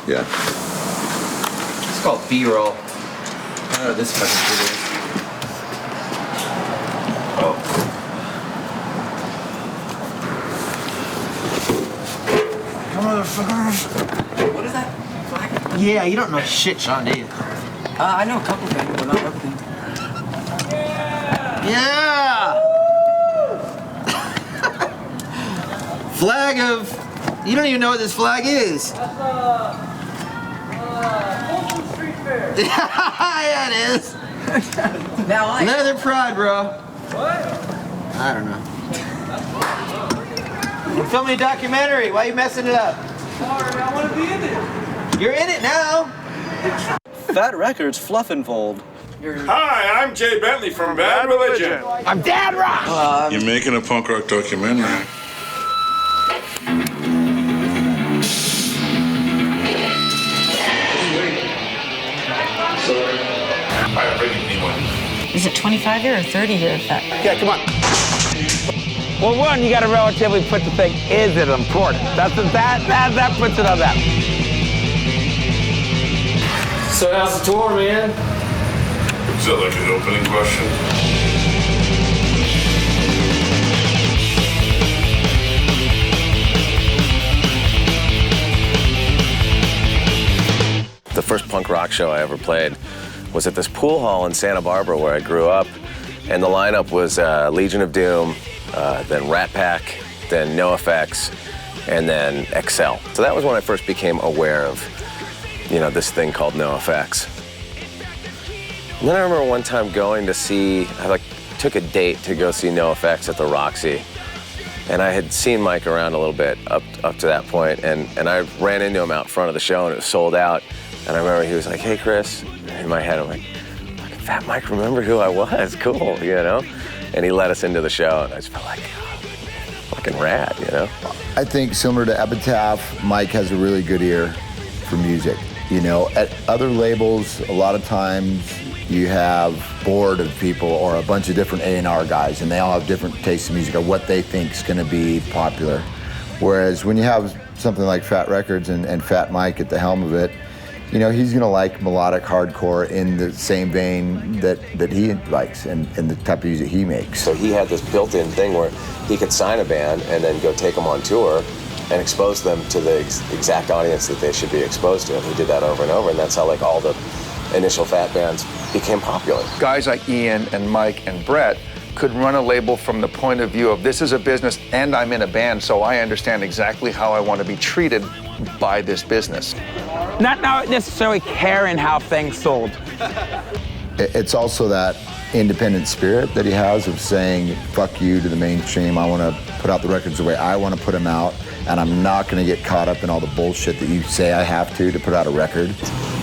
Yeah. It's called B-roll. I don't know this fucking shit is. Oh. Motherfucker. What is that? Flag? Yeah, you don't know shit, Sean, do you? I know a couple things, but not everything. Yeah! Flag of... You don't even know what this flag is. That's Folsom Street Fair. Yeah, it is. Now I... Leather Pride, bro. What? I don't know. We're filming a documentary. Why are you messing it up? Sorry, I want to be in it. You're in it now. Fat Records Fluff and Fold. Hi, I'm Jay Bentley from Bad Religion. I'm Dad Rock. You're making a punk rock documentary. I'm bringing anyone. Is it 25 year or 30 year fat? Yeah, come on. Well, one, you got to relatively put the thing, is it important? That puts it on that. So how's the tour, man? Is that like an opening question? The first punk rock show I ever played was at this pool hall in Santa Barbara where I grew up, and the lineup was Legion of Doom, then Rat Pack, then NoFX, and then Excel. So that was when I first became aware of, you know, this thing called NoFX. And then I remember one time going to see, I took a date to go see NoFX at the Roxy, and I had seen Mike around a little bit up to that point, and I ran into him out front of the show, and it was sold out. And I remember he was like, "Hey, Chris." In my head, I'm like, Fat Mike remembered who I was. Cool, you know? And he let us into the show, and I just felt like, oh, fucking rad, you know? I think similar to Epitaph, Mike has a really good ear for music. You know, at other labels, a lot of times you have board of people or a bunch of different A&R guys, and they all have different tastes in music or what they think is going to be popular. Whereas when you have something like Fat Records and Fat Mike at the helm of it, you know, he's gonna like melodic hardcore in the same vein that he likes and the type of music he makes. So he had this built-in thing where he could sign a band and then go take them on tour and expose them to the exact audience that they should be exposed to. And he did that over and over, and that's how like all the initial Fat bands became popular. Guys like Ian and Mike and Brett could run a label from the point of view of this is a business and I'm in a band, so I understand exactly how I want to be treated by this business. Not necessarily caring how things sold. It's also that independent spirit that he has of saying, fuck you to the mainstream. I want to put out the records the way I want to put them out, and I'm not going to get caught up in all the bullshit that you say I have to put out a record.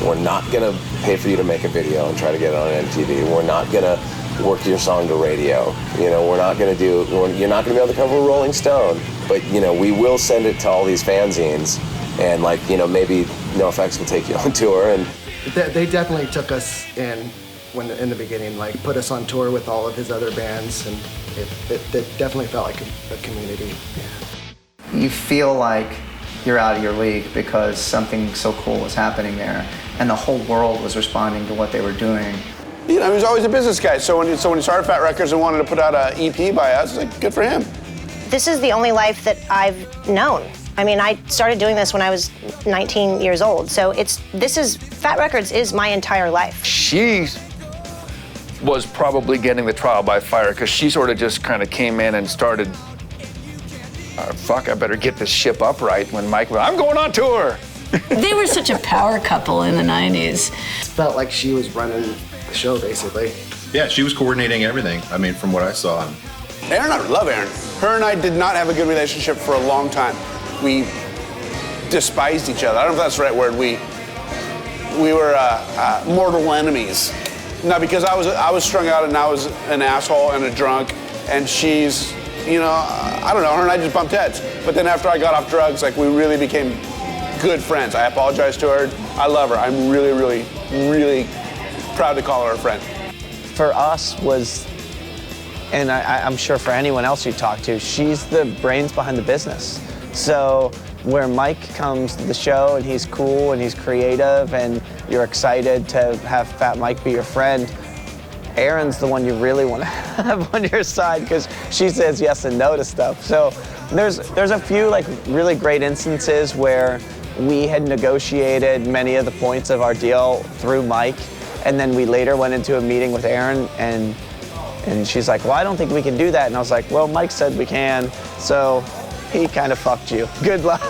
We're not going to pay for you to make a video and try to get it on MTV. We're not going to work your song to radio. You know, you're not going to be able to cover Rolling Stone, but, you know, we will send it to all these fanzines, and, like, you know, maybe NoFX will take you on tour. And they definitely took us in in the beginning, like put us on tour with all of his other bands, and it definitely felt like a community. Yeah. You feel like you're out of your league because something so cool was happening there, and the whole world was responding to what they were doing. You know, he was always a business guy, so when he started Fat Records and wanted to put out an EP by us, like, good for him. This is the only life that I've known. I mean, I started doing this when I was 19 years old, so Fat Records is my entire life. She was probably getting the trial by fire because she sort of just kind of came in and started, fuck, I better get this ship upright when Mike went, I'm going on tour. They were such a power couple in the 90s. It felt like she was running the show, basically. Yeah, she was coordinating everything, I mean, from what I saw. Erin, I love Erin. Her and I did not have a good relationship for a long time. We despised each other. I don't know if that's the right word. We were mortal enemies. No, because I was strung out and I was an asshole and a drunk, and she's, you know, I don't know, her and I just bumped heads. But then after I got off drugs, like, we really became good friends. I apologize to her. I love her. I'm really, really, really proud to call her a friend. For us and I'm sure for anyone else you talk to, she's the brains behind the business. So where Mike comes to the show and he's cool and he's creative and you're excited to have Fat Mike be your friend, Erin's the one you really want to have on your side because she says yes and no to stuff. So there's a few like really great instances where we had negotiated many of the points of our deal through Mike, and then we later went into a meeting with Erin and she's like, well, I don't think we can do that. And I was like, well, Mike said we can, so he kind of fucked you. Good luck.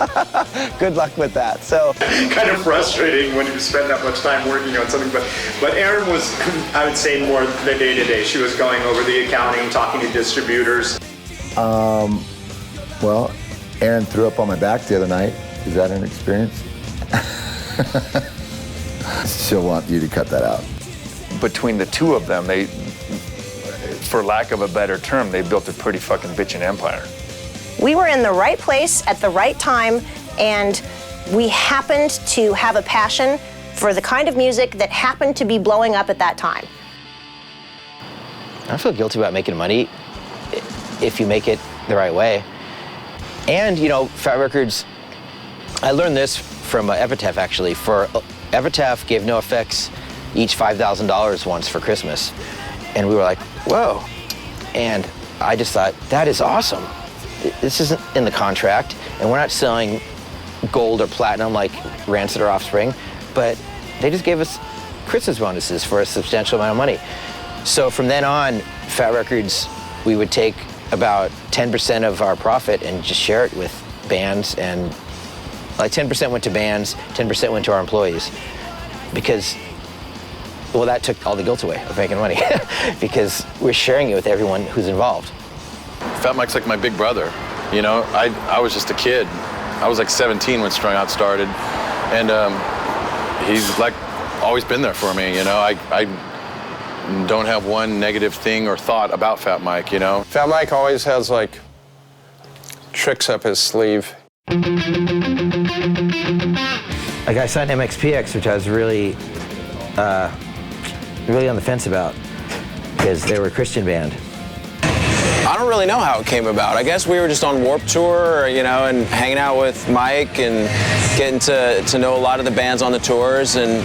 Good luck with that. So kind of frustrating when you spend that much time working on something, but Erin was, I would say, more the day-to-day. She was going over the accounting, talking to distributors. Well, Erin threw up on my back the other night. Is that an experience? She'll want you to cut that out. Between the two of them, they, for lack of a better term, they built a pretty fucking bitchin' empire. We were in the right place at the right time, and we happened to have a passion for the kind of music that happened to be blowing up at that time. I don't feel guilty about making money if you make it the right way. And, you know, Fat Records, I learned this from Epitaph, actually. Epitaph gave NoFX each $5,000 once for Christmas. And we were like, whoa. And I just thought, that is awesome. This isn't in the contract, and we're not selling gold or platinum like Rancid or Offspring, but they just gave us Christmas bonuses for a substantial amount of money. So from then on, Fat Records, we would take about 10% of our profit and just share it with bands, and like 10% went to bands, 10% went to our employees, because, well, that took all the guilt away of making money because we're sharing it with everyone who's involved. Fat Mike's like my big brother. You know, I was just a kid. I was like 17 when Strung Out started, and he's like always been there for me. You know, I don't have one negative thing or thought about Fat Mike. You know, Fat Mike always has like tricks up his sleeve. Like I signed MXPX, which I was really on the fence about because they were a Christian band. I don't really know how it came about. I guess we were just on Warped Tour, you know, and hanging out with Mike and getting to know a lot of the bands on the tours, and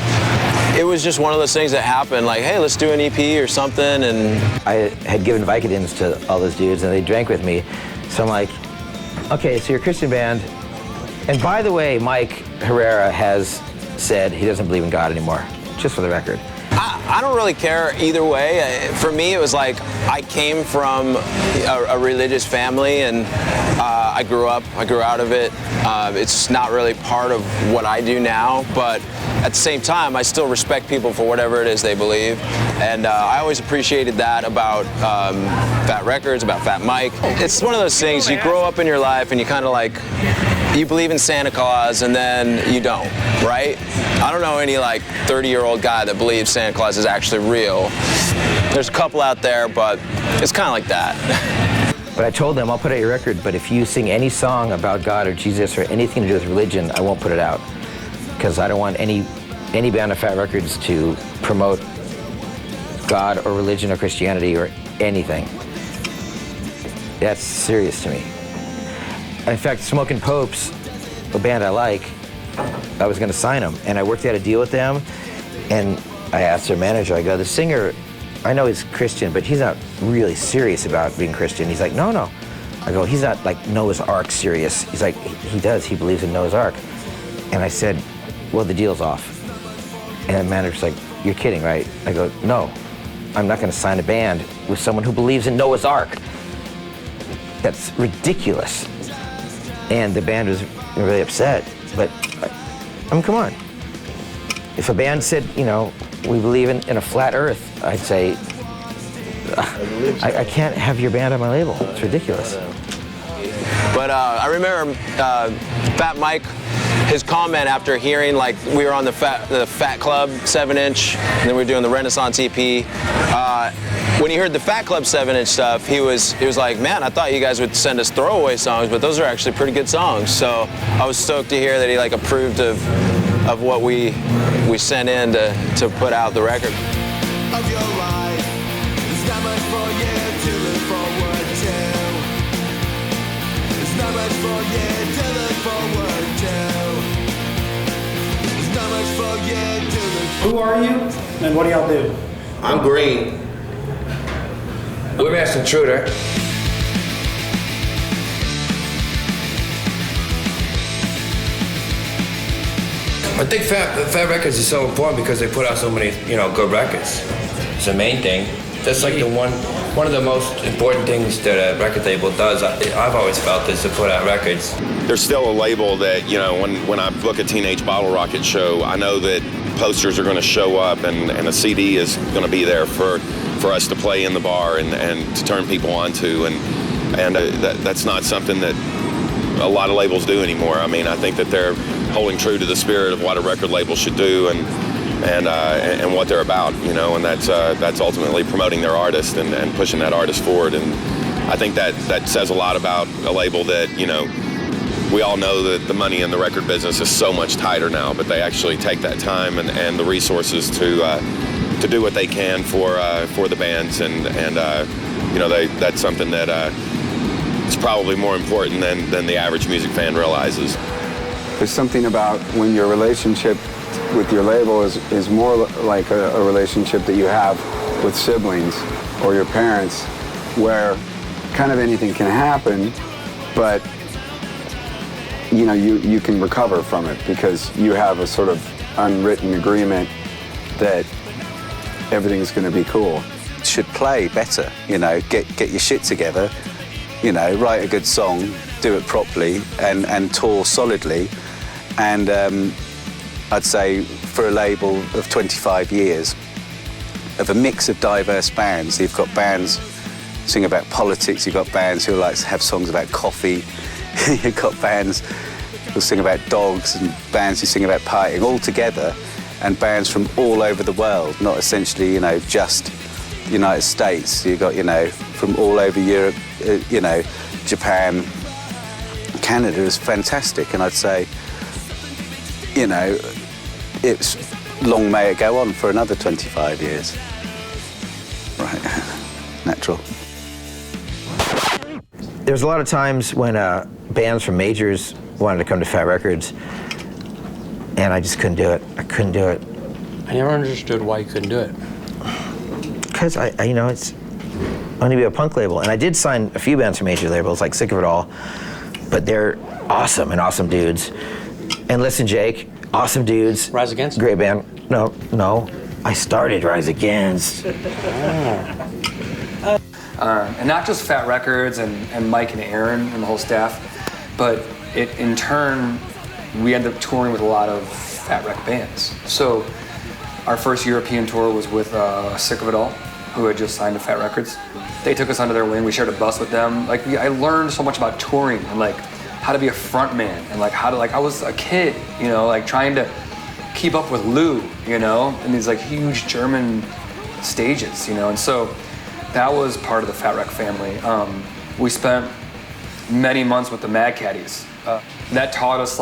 it was just one of those things that happened, like, hey, let's do an EP or something. And I had given Vicodins to all those dudes, and they drank with me. So I'm like, okay, so you're a Christian band. And by the way, Mike Herrera has said he doesn't believe in God anymore, just for the record. I don't really care either way. For me, it was like I came from a religious family, and I grew out of it. It's not really part of what I do now, but at the same time, I still respect people for whatever it is they believe. And I always appreciated that about Fat Records, about Fat Mike. It's one of those things, you grow up in your life and you kind of like, you believe in Santa Claus and then you don't, right? I don't know any like 30-year-old guy that believes Santa Claus is actually real. There's a couple out there, but it's kind of like that. But I told them, I'll put out your record, but if you sing any song about God or Jesus or anything to do with religion, I won't put it out. Because I don't want any band of Fat Records to promote God or religion or Christianity or anything. That's serious to me. In fact, Smokin' Popes, a band I like, I was going to sign them, and I worked out a deal with them, and I asked their manager, I go, the singer, I know he's Christian, but he's not really serious about being Christian. He's like, no. I go, he's not like Noah's Ark serious. He's like, he does, he believes in Noah's Ark. And I said, well, the deal's off. And the manager's like, you're kidding, right? I go, no, I'm not going to sign a band with someone who believes in Noah's Ark. That's ridiculous. And the band was really upset, but I mean, come on. If a band said, you know, we believe in a flat earth, I'd say, I can't have your band on my label. It's ridiculous. But I remember Fat Mike, his comment after hearing, like, we were on the Fat Club 7-inch, and then we were doing the Renaissance EP. When he heard the Fat Club 7-inch stuff, he was like, man, I thought you guys would send us throwaway songs, but those are actually pretty good songs. So I was stoked to hear that he like approved of what we sent in to put out the record. Of your life, there's not much for you to look forward to. There's not much for you to Who are you, and what do y'all do? I'm Green. We're Master Intruder. I think Fat Records is so important because they put out so many, good records. It's the main thing. That's like one of the most important things that a record label does. I've always felt is to put out records. There's still a label that, when I book a Teenage Bottle Rocket show, I know that posters are going to show up and a CD is going to be there for us to play in the bar and to turn people onto. And that's not something that a lot of labels do anymore. I mean, I think that they're holding true to the spirit of what a record label should do and what they're about, and that's ultimately promoting their artist and pushing that artist forward. And I think that says a lot about a label that, we all know that the money in the record business is so much tighter now, but they actually take that time and the resources to do what they can for the bands, and that's something that is probably more important than the average music fan realizes. There's something about when your relationship with your label is more like a relationship that you have with siblings or your parents, where kind of anything can happen, but you can recover from it because you have a sort of unwritten agreement that everything's going to be cool. Should play better, get your shit together, write a good song, do it properly, and tour solidly. And I'd say for a label of 25 years, of a mix of diverse bands, you've got bands sing about politics, you've got bands who like to have songs about coffee, you've got bands who sing about dogs, and bands who sing about partying, all together, and bands from all over the world, not essentially, just the United States. You've got, from all over Europe, Japan, Canada is fantastic, and I'd say, it's long may it go on for another 25 years. Right, natural. There's a lot of times when bands from majors wanted to come to Fat Records, and I just couldn't do it. I couldn't do it. I never understood why you couldn't do it. Because it's only be a punk label, and I did sign a few bands from major labels, like Sick of It All, but they're awesome and awesome dudes. And Listen Jake, awesome dudes. Rise Against? Great band. No, I started Rise Against. And not just Fat Records and Mike and Erin and the whole staff, but in turn, we ended up touring with a lot of Fat Wreck bands. So our first European tour was with Sick of It All, who had just signed to Fat Records. They took us under their wing. We shared a bus with them. I learned so much about touring and how to be a front man and how to I was a kid, trying to keep up with Lou, in these huge German stages, and so that was part of the Fat Wreck family. We spent many months with the Mad Caddies. That taught us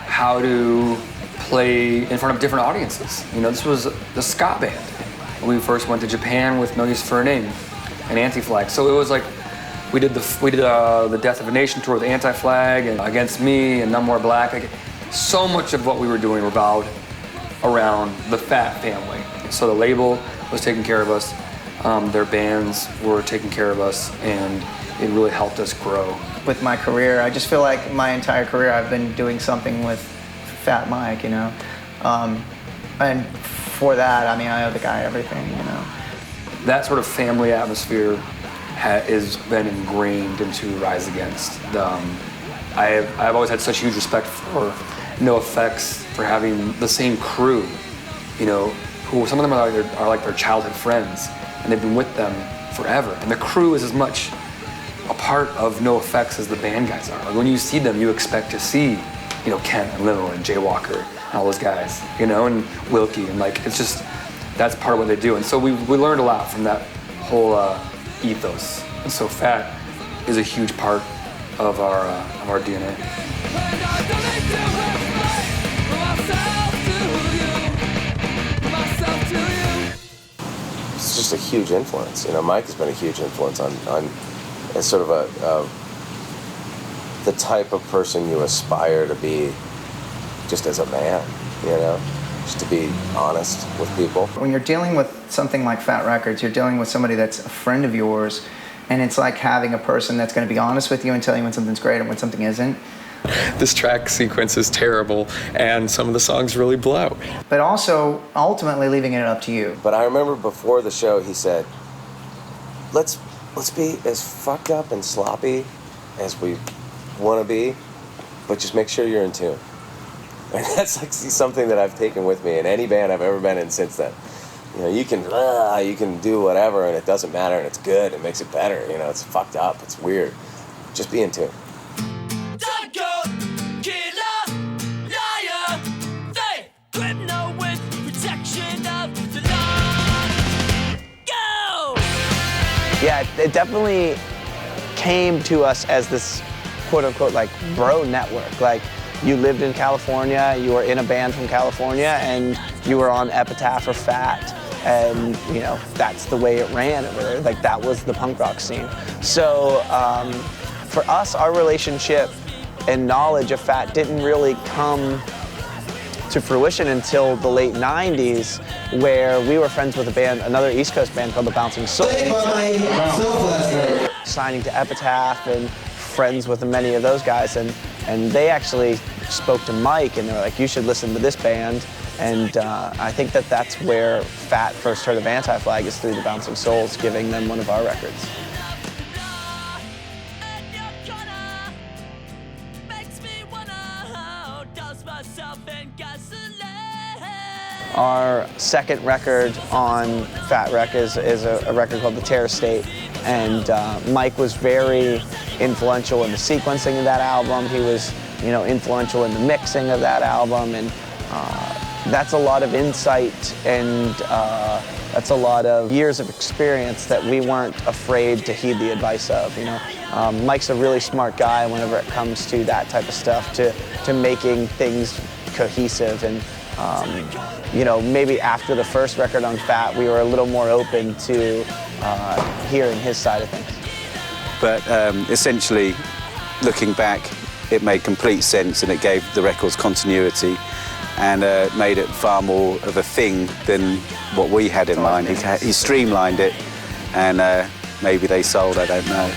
how to play in front of different audiences. This was the ska band. We first went to Japan with No Use for a Name and Anti-Flag. So it was we did the Death of a Nation tour with Anti-Flag and Against Me and None More Black. So much of what we were doing revolved around the Fat family. So the label was taking care of us, their bands were taking care of us, and it really helped us grow. With my career, I just feel like my entire career I've been doing something with Fat Mike, and for that, I owe the guy everything, That sort of family atmosphere has been ingrained into Rise Against. I've always had such huge respect for NoFX, for having the same crew, who some of them are like their childhood friends, and they've been with them forever. And the crew is as much a part of NoFX as the band guys are. When you see them, you expect to see, Kent and Limo and Jay Walker and all those guys, and Wilkie, and it's just, that's part of what they do. And so we learned a lot from that whole ethos. And so Fat is a huge part of our DNA. It's just a huge influence. Mike has been a huge influence on as sort of the type of person you aspire to be just as a man, just to be honest with people. When you're dealing with something like Fat Records, you're dealing with somebody that's a friend of yours, and it's like having a person that's going to be honest with you and tell you when something's great and when something isn't. This track sequence is terrible, and some of the songs really blow. But also, ultimately leaving it up to you. But I remember before the show, he said, let's be as fucked up and sloppy as we want to be, but just make sure you're in tune. And that's like something that I've taken with me in any band I've ever been in since then. You know, you can do whatever and it doesn't matter and it's good, it makes it better, you know, it's fucked up, it's weird. Just be in tune. Yeah, it definitely came to us as this quote-unquote like bro network. Like, you lived in California, you were in a band from California, and you were on Epitaph or Fat, and you know, that's the way it ran over there. Like, that was the punk rock scene. So for us, our relationship and knowledge of Fat didn't really come to fruition until the late 90s, where we were friends with a band, another East Coast band called the Bouncing Souls. Signing to Epitaph and friends with many of those guys, and they actually spoke to Mike and they were like, you should listen to this band. And I think that's where Fat first heard of Anti-Flag, is through the Bouncing Souls, giving them one of our records. Our second record on Fat Wreck is a record called The Terror State, and Mike was very influential in the sequencing of that album. He was, you know, influential in the mixing of that album, and that's a lot of insight and that's a lot of years of experience that we weren't afraid to heed the advice of. You know, Mike's a really smart guy whenever it comes to that type of stuff, to making things cohesive. And you know, maybe after the first record on Fat, we were a little more open to hearing his side of things. But essentially, looking back, it made complete sense and it gave the records continuity and made it far more of a thing than what we had in mind. He streamlined it, and maybe they sold, I don't know.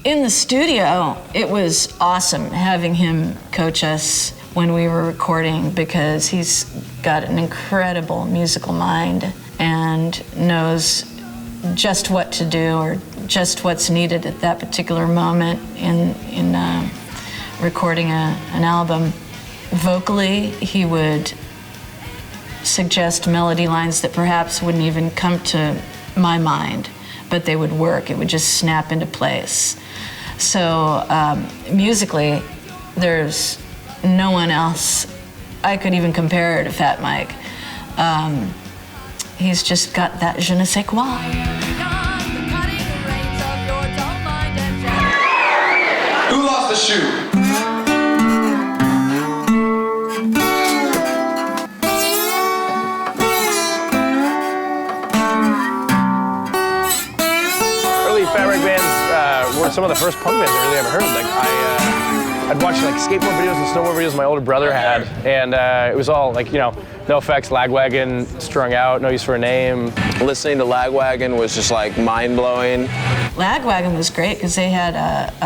In the studio, it was awesome having him coach us when we were recording, because he's got an incredible musical mind and knows just what to do or just what's needed at that particular moment in recording an album. Vocally, he would suggest melody lines that perhaps wouldn't even come to my mind, but they would work. It would just snap into place. So musically, there's no one else I could even compare to Fat Mike. He's just got that je ne sais quoi. Who lost the shoe? Fat Wreck bands were some of the first punk bands I really ever heard. Like I'd watch like skateboard videos and snowboard videos my older brother had, and it was all like, you know, No Effects, Lagwagon, Strung Out, No Use for a Name. Listening to Lagwagon was just like mind-blowing. Lagwagon was great because they had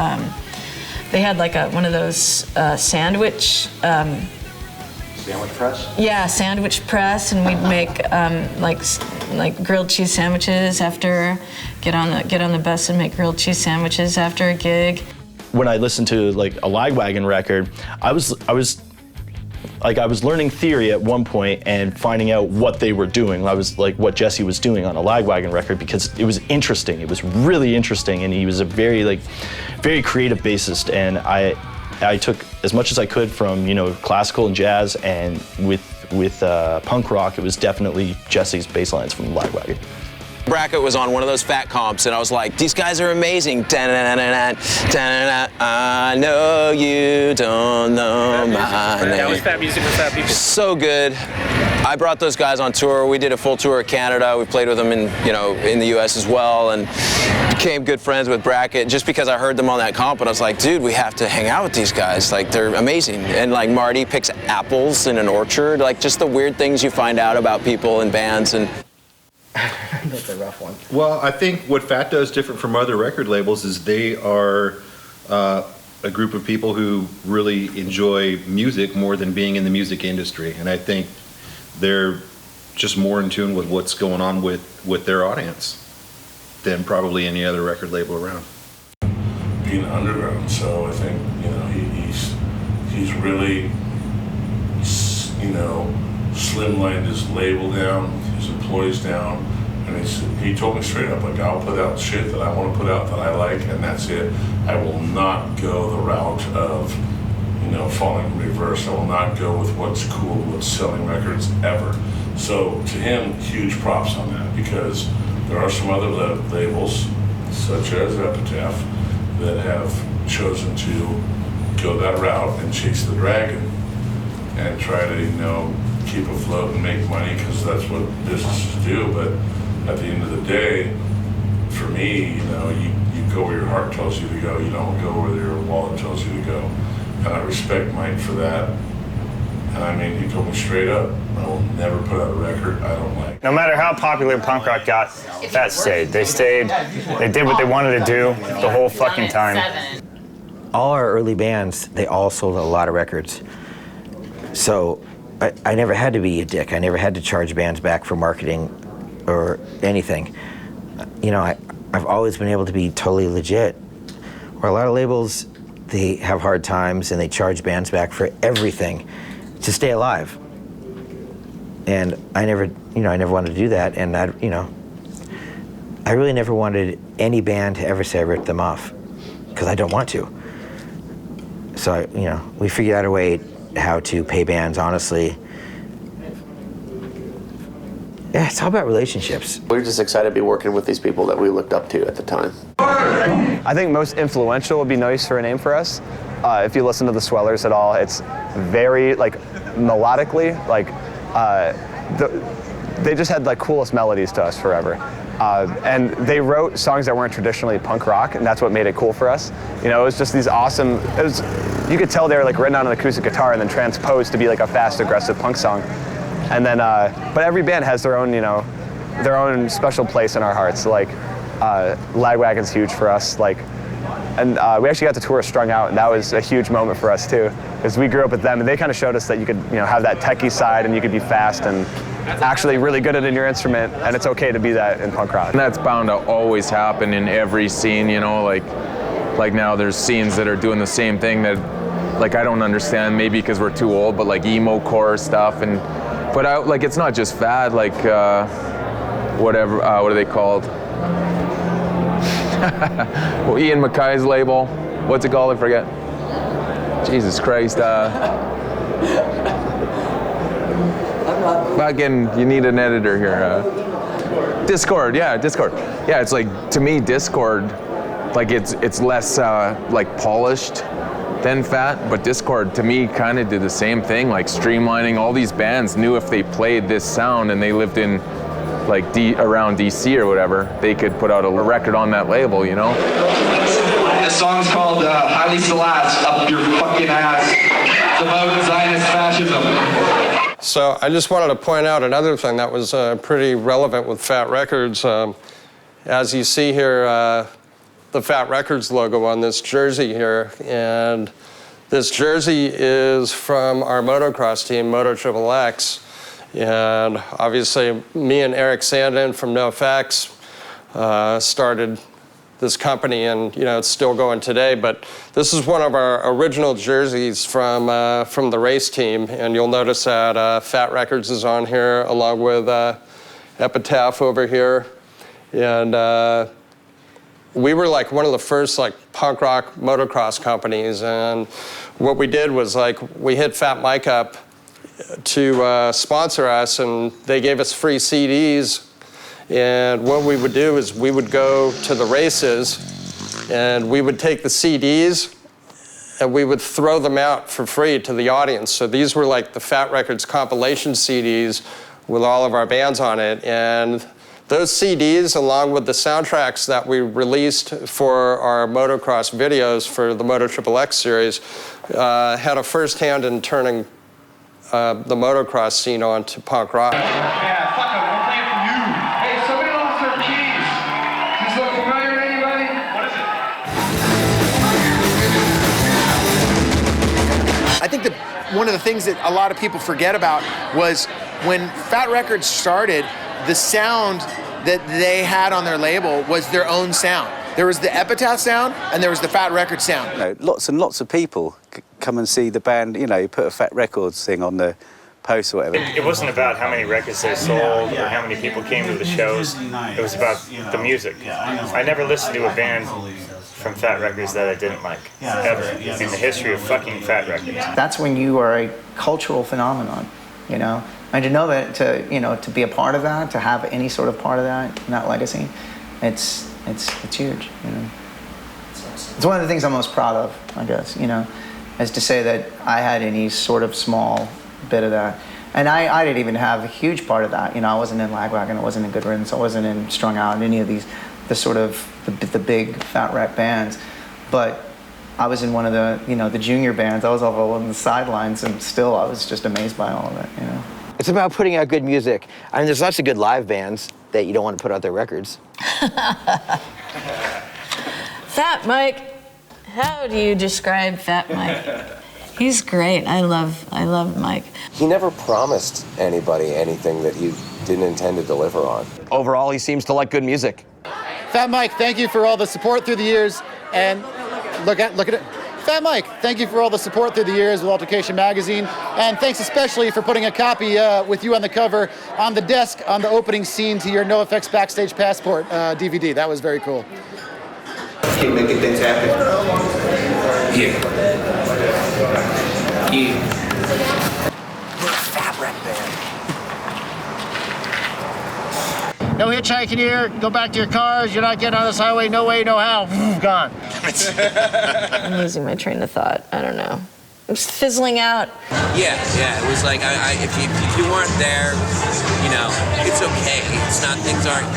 like one of those sandwich. Sandwich press? Yeah, sandwich press, and we'd make like grilled cheese sandwiches after, get on the bus and make grilled cheese sandwiches after a gig. When I listened to like a Lagwagon record, I was learning theory at one point and finding out what they were doing. I was like what Jesse was doing on a Lagwagon record, because it was interesting. It was really interesting, and he was a very creative bassist, and I took as much as I could from, you know, classical and jazz, and with punk rock, it was definitely Jesse's bass lines from Lagwagon. Brackett was on one of those fat comps, and I was like, these guys are amazing. Da-na-na-na-na, da-na-na, I know you don't know my name. That was fat music for fat people. So good. I brought those guys on tour. We did a full tour of Canada. We played with them in the U.S. as well, and became good friends with Brackett just because I heard them on that comp, and I was like, dude, we have to hang out with these guys. Like, they're amazing. And like Marty picks apples in an orchard, like just the weird things you find out about people and bands. And That's a rough one. Well, I think what Fat does different from other record labels is they are a group of people who really enjoy music more than being in the music industry. And I think they're just more in tune with what's going on with their audience than probably any other record label around. Being underground, so I think he's really slimlined his label down, his employees down, and he told me straight up, like, I'll put out shit that I want to put out that I like, and that's it. I will not go the route of falling in reverse. I will not go with what's cool, what's selling records ever. So to him, huge props on that, because there are some other labels, such as Epitaph, that have chosen to go that route and chase the dragon and try to, keep afloat and make money, because that's what businesses do. But at the end of the day, for me, you go where your heart tells you to go. You don't go where your wallet tells you to go. And I respect Mike for that. And I mean, he told me straight up, I will never put out a record I don't like. No matter how popular punk rock got, Fat stayed. They did what they wanted to do the whole fucking time. All our early bands, they all sold a lot of records. So I never had to be a dick. I never had to charge bands back for marketing or anything. I've always been able to be totally legit. Where a lot of labels, they have hard times and they charge bands back for everything to stay alive. And I never wanted to do that. And I really never wanted any band to ever say I ripped them off, because I don't want to. So, we figured out a way how to pay bands honestly. Yeah, it's all about relationships. We're just excited to be working with these people that we looked up to at the time. I think most influential would be nice for a name for us. If you listen to the Swellers at all, it's very melodically, they just had coolest melodies to us forever. And they wrote songs that weren't traditionally punk rock, and that's what made it cool for us. It was just these awesome, you could tell they were written on an acoustic guitar and then transposed to be a fast, aggressive punk song. And then, but every band has their own special place in our hearts. Lagwagon's huge for us. And we actually got to tour Strung Out, and that was a huge moment for us too, because we grew up with them, and they kind of showed us that you could, have that techie side, and you could be fast and actually really good at your instrument, and it's okay to be that in punk rock. And that's bound to always happen in every scene, like now there's scenes that are doing the same thing that, I don't understand, maybe because we're too old, but emo core stuff, but it's not just fad, whatever, what are they called? Well, Ian MacKay's label, what's it called? I forget. Jesus Christ. Fucking, you need an editor here. Discord, yeah, Discord. Yeah, it's to me, Discord, it's less polished than Fat, but Discord to me kind of did the same thing, streamlining. All these bands knew if they played this sound and they lived in around DC or whatever, they could put out a record on that label, The song's called Highly Celeste, Up Your Fucking Ass. It's about Zionist fascism. So I just wanted to point out another thing that was pretty relevant with Fat Records. As you see here, the Fat Records logo on this jersey here, and this jersey is from our motocross team, Moto XXX. And obviously, me and Eric Sandin from NoFX started this company, and it's still going today. But this is one of our original jerseys from the race team, and you'll notice that Fat Records is on here along with Epitaph over here, and we were one of the first punk rock motocross companies. And what we did was we hit Fat Mike up to sponsor us, and they gave us free CDs And what we would do is we would go to the races and we would take the CDs and we would throw them out for free to the audience. So these were like the Fat Records compilation CDs with all of our bands on it. And those CDs, along with the soundtracks that we released for our motocross videos for the Moto XXX series, had a first hand in turning the motocross scene on to punk rock. Yeah, fuck it, we're playing for you. Hey, somebody lost their keys. Does this look familiar to anybody? What is it? I think that one of the things that a lot of people forget about was when Fat Records started, the sound that they had on their label was their own sound. There was the Epitaph sound and there was the Fat Records sound. You know, lots and lots of people come and see the band, you know, put a Fat Records thing on the post or whatever. It wasn't about how many records they sold or how many people came to the shows. It was about the music. I never listened to a band from Fat Records that I didn't like, ever, in the history of fucking Fat Records. That's when you are a cultural phenomenon, you know? And to know that, to be a part of that, to have any sort of part of that, in that legacy, it's huge, you know? It's one of the things I'm most proud of, I guess, you know, is to say that I had any sort of small bit of that. And I didn't even have a huge part of that, you know. I wasn't in Lagwagon, I wasn't in Good Riddance, I wasn't in Strung Out, any of these, the big Fat Wreck bands. But I was in one of the, you know, the junior bands. I was all on the sidelines, and still I was just amazed by all of it, you know. It's about putting out good music. I mean, there's lots of good live bands that you don't want to put out their records. Fat Mike, how do you describe Fat Mike? He's great. I love Mike. He never promised anybody anything that he didn't intend to deliver on. Overall, he seems to like good music. Fat Mike, thank you for all the support through the years, and look at it. Fat Mike, thank you for all the support through the years with Altercation Magazine, and thanks especially for putting a copy with you on the cover on the desk on the opening scene to your NoFX Backstage Passport DVD. That was very cool. Keep making things happen. Yeah. We're a Fat Wreck band. No hitchhiking here. Go back to your cars. You're not getting on this highway. No way, no how. Gone. I'm losing my train of thought. I don't know. It was fizzling out. Yeah. It was like if you weren't there, you know, it's okay. It's not things aren't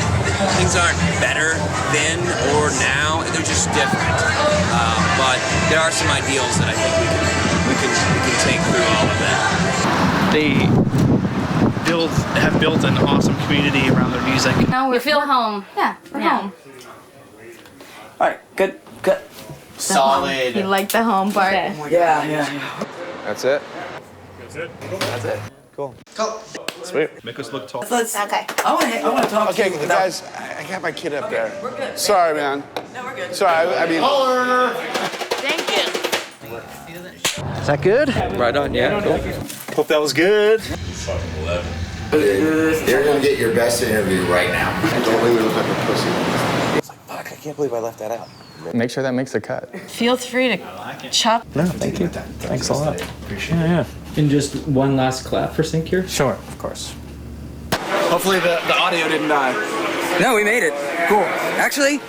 better then or now. They're just different. But there are some ideals that I think we can take through all of that. They have built an awesome community around their music. Now we feel home. Yeah, we're home. All right, good. Solid. You like the home part? Yeah. That's it? That's it. Cool. Sweet. Make us look tall. Okay. I want to talk to you. Okay, guys, I got my kid up there. We're good. Sorry, man. No, we're good. Sorry, I mean. Thank you. Is that good? Right on, yeah. Cool. Hope that was good. You're gonna get your best interview right now. Don't make me look like a pussy. Fuck, I can't believe I left that out. Make sure that makes the cut. Feel free to chop. No, thank you. Thanks a lot. Appreciate it. Yeah. And just one last clap for Sync here? Sure, of course. Hopefully the audio didn't die. No, we made it. Cool. Actually,